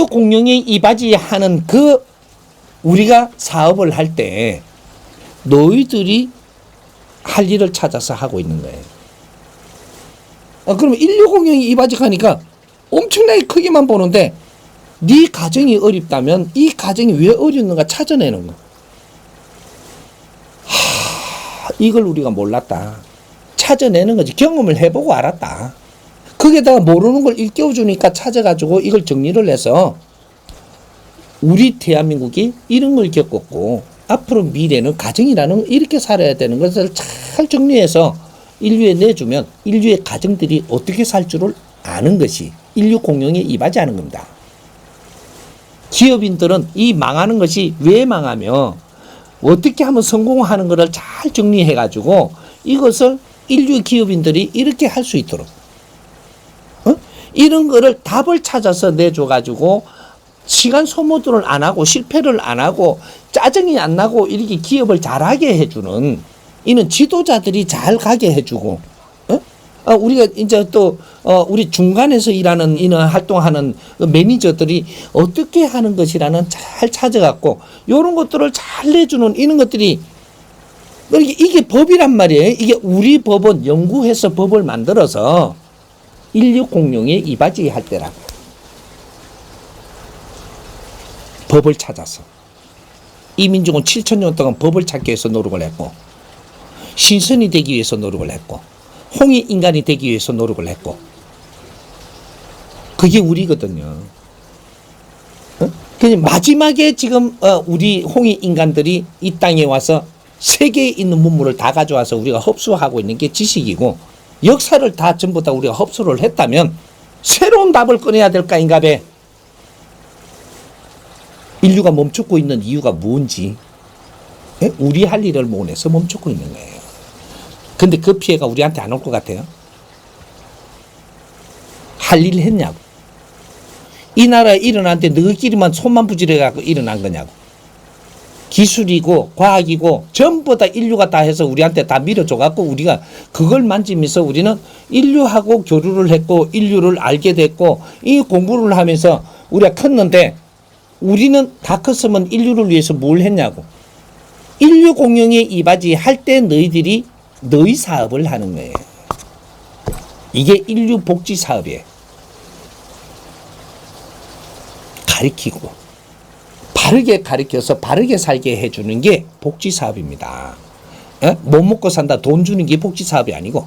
인류 공룡의 이바지 하는 그 우리가 사업을 할 때 너희들이 할 일을 찾아서 하고 있는 거예요. 그러면 인류 공룡이 이바지 하니까 엄청나게 크기만 보는데 네 가정이 어렵다면 이 가정이 왜 어렵는가 찾아내는 거. 이걸 우리가 몰랐다. 찾아내는 거지. 경험을 해보고 알았다. 거기에다가 모르는 걸 일깨워주니까 찾아가지고 이걸 정리를 해서 우리 대한민국이 이런 걸 겪었고 앞으로 미래는 가정이라는 이렇게 살아야 되는 것을 잘 정리해서 인류에 내주면 인류의 가정들이 어떻게 살 줄을 아는 것이 인류 공룡에 이바지하는 겁니다. 기업인들은 이 망하는 것이 왜 망하며 어떻게 하면 성공하는 것을 잘 정리해가지고 이것을 인류 기업인들이 이렇게 할 수 있도록 이런 거를 답을 찾아서 내줘가지고 시간 소모들을 안 하고 실패를 안 하고 짜증이 안 나고 이렇게 기업을 잘하게 해주는 이는 지도자들이 잘 가게 해주고 우리가 이제 또 우리 중간에서 일하는 이런 활동하는 매니저들이 어떻게 하는 것이라는 잘 찾아갖고 이런 것들을 잘 내주는 이런 것들이 이게 법이란 말이에요. 이게 우리 법은 연구해서 법을 만들어서 인류 공룡에 이바지 할 때라고. 법을 찾아서. 이 민족은 7,000년 동안 법을 찾기 위해서 노력을 했고 신선이 되기 위해서 노력을 했고 홍익 인간이 되기 위해서 노력을 했고 그게 우리거든요. 마지막에 지금 우리 홍익 인간들이 이 땅에 와서 세계에 있는 문물을 다 가져와서 우리가 흡수하고 있는 게 지식이고 역사를 다 전부 다 우리가 흡수를 했다면 새로운 답을 꺼내야 될까 인가배. 인류가 멈추고 있는 이유가 뭔지 우리 할 일을 못해서 멈추고 있는 거예요. 근데 그 피해가 우리한테 안 올 것 같아요. 할 일 했냐고. 이 나라에 일어났는데 너희끼리만 손만 부지런해갖고 일어난 거냐고. 기술이고 과학이고 전부 다 인류가 다 해서 우리한테 다 밀어줘갖고 우리가 그걸 만지면서 우리는 인류하고 교류를 했고 인류를 알게 됐고 이 공부를 하면서 우리가 컸는데 우리는 다 컸으면 인류를 위해서 뭘 했냐고. 인류 공룡에 이바지 할 때 너희들이 너희 사업을 하는 거예요. 이게 인류 복지 사업이에요. 가르치고 바르게 가르쳐서 바르게 살게 해주는 게 복지 사업입니다. 못 먹고 산다 돈 주는 게 복지 사업이 아니고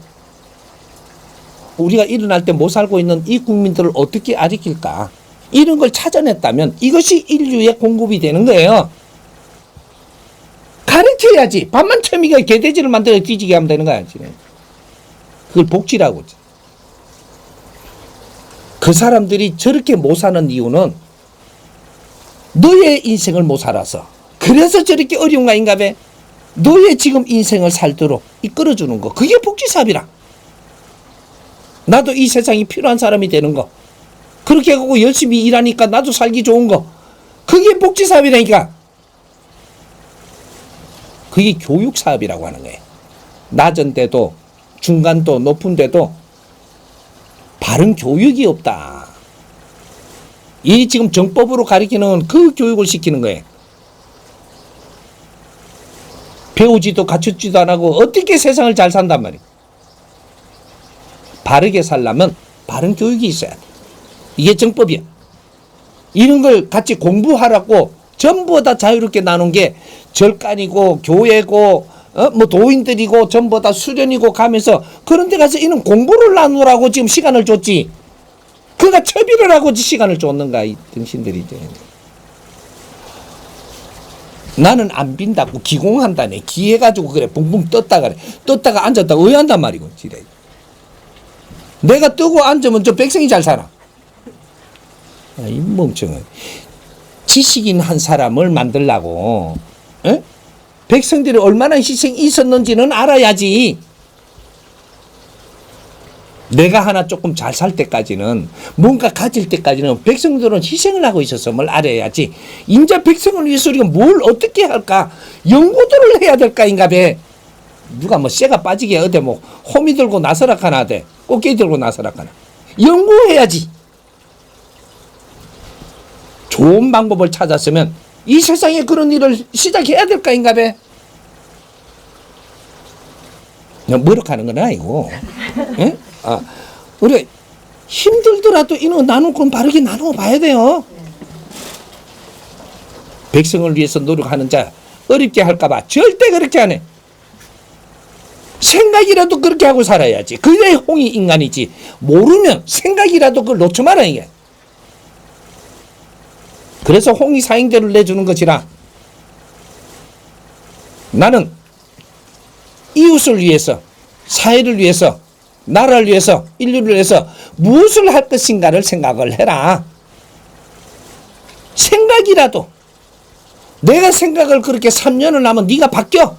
우리가 일어날 때 못 살고 있는 이 국민들을 어떻게 가르칠까 이런 걸 찾아냈다면 이것이 인류의 공급이 되는 거예요. 가르쳐야지. 밥만 처미가 개돼지를 만들어 뒤지게 하면 되는 거야. 그걸 복지라고. 그 사람들이 저렇게 못 사는 이유는 너의 인생을 못 살아서 그래서 저렇게 어려운 거 아닌가 봐. 너의 지금 인생을 살도록 이끌어주는 거 그게 복지사업이라. 나도 이 세상이 필요한 사람이 되는 거 그렇게 하고 열심히 일하니까 나도 살기 좋은 거 그게 복지사업이라니까. 그게 교육사업이라고 하는 거예요. 낮은 데도 중간도 높은 데도 바른 교육이 없다. 이 지금 정법으로 가르치는 그 교육을 시키는 거예요. 배우지도 갖추지도 안 하고 어떻게 세상을 잘 산단 말이에요. 바르게 살려면 바른 교육이 있어야 돼. 이게 정법이야. 이런 걸 같이 공부하라고 전부 다 자유롭게 나눈 게 절간이고 교회고 뭐 도인들이고 전부 다 수련이고 가면서 그런 데 가서 이런 공부를 나누라고 지금 시간을 줬지. 그가 처비를 하고 시간을 줬는가 이 등신들이 이제. 나는 안 빈다고 기공한다네. 기해가지고 그래 붕붕 떴다 그래. 떴다가 앉았다가 의한단 말이고 지래. 내가 뜨고 앉으면 저 백성이 잘 살아. 이 멍청은 지식인 한 사람을 만들라고 백성들이 얼마나 희생이 있었는지는 알아야지. 내가 하나 조금 잘 살 때까지는 뭔가 가질 때까지는 백성들은 희생을 하고 있었음을 알아야지. 인자 백성을 위해서 우리가 뭘 어떻게 할까 연구들을 해야 될까인가 배. 누가 뭐 쇠가 빠지게 어디 뭐 호미 들고 나서라 하나 돼 꽃게 들고 나서라 하나 연구해야지. 좋은 방법을 찾았으면 이 세상에 그런 일을 시작해야 될 거인가 봐. 머럭하는 건 아니고. 예? 우리가 힘들더라도 이런 나누는 건 바르게 나누어 봐야 돼요. 백성을 위해서 노력하는 자 어렵게 할까봐 절대 그렇게 안 해. 생각이라도 그렇게 하고 살아야지. 그게 홍이 인간이지. 모르면 생각이라도 그걸 놓지 마라 이게. 그래서 홍이 사행대를 내주는 것이라. 나는 이웃을 위해서, 사회를 위해서, 나라를 위해서, 인류를 위해서 무엇을 할 것인가를 생각을 해라. 생각이라도 내가 생각을 그렇게 3년을 하면 네가 바뀌어.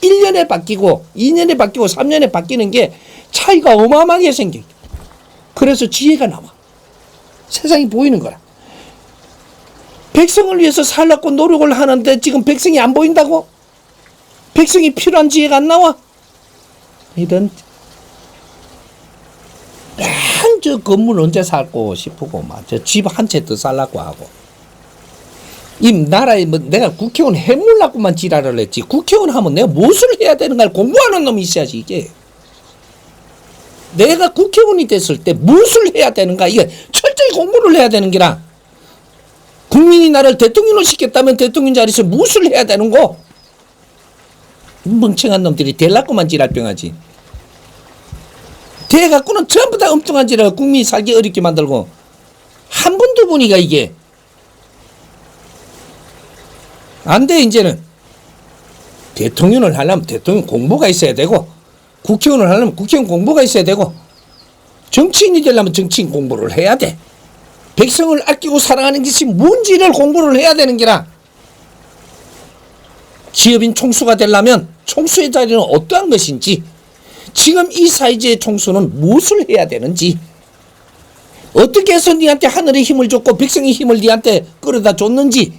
1년에 바뀌고 2년에 바뀌고 3년에 바뀌는 게 차이가 어마어마하게 생겨. 그래서 지혜가 나와. 세상이 보이는 거라. 백성을 위해서 살라고 노력을 하는데 지금 백성이 안 보인다고? 백성이 필요한 지혜가 안 나와? 이런 저 건물 언제 살고 싶고 막 저 집 한 채 더 살라고 하고 이 나라에 뭐 내가 국회의원 해물라고만 지랄을 했지 국회의원 하면 내가 무엇을 해야 되는가를 공부하는 놈이 있어야지 이게. 내가 국회의원이 됐을 때 무엇을 해야 되는가 이게 철저히 공부를 해야 되는 기라. 국민이 나를 대통령을 시켰다면 대통령 자리에서 무엇을 해야 되는 거? 멍청한 놈들이 될라고만 지랄병하지. 돼갖고는 전부 다 엉뚱한 지랄 국민이 살기 어렵게 만들고 한 분 두 분이가 이게 안 돼. 이제는 대통령을 하려면 대통령 공부가 있어야 되고 국회의원을 하려면 국회의원 공부가 있어야 되고 정치인이 되려면 정치인 공부를 해야 돼. 백성을 아끼고 사랑하는 것이 뭔지를 공부를 해야 되는 게라. 기업인 총수가 되려면 총수의 자리는 어떠한 것인지 지금 이 사회주의 총수는 무엇을 해야 되는지 어떻게 해서 니한테 하늘의 힘을 줬고 백성의 힘을 니한테 끌어다 줬는지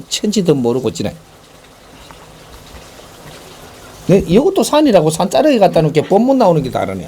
천지도 모르고 지내. 네, 이것도 산이라고 산 자르기 갖다 놓은 게 본문 나오는 게 다르네.